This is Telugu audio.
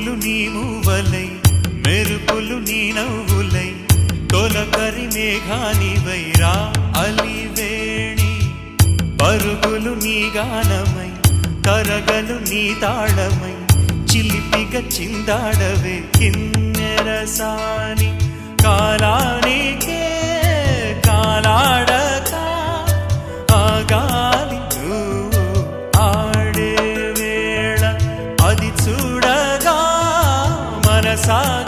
పువ్వులు నీ మూవలై మెరుపులు నీ నవ్వులై తొలకరి మేఘానివై రా అలివేణి పరుగులు నీ గానమై తరగలు నీ తాళమై చిలిపిగా చిందాడవే కిన్నెరసాని కాలానికే కాలాడక ఆగాలి ఆడే వేళ అది చూడగా మనసాగ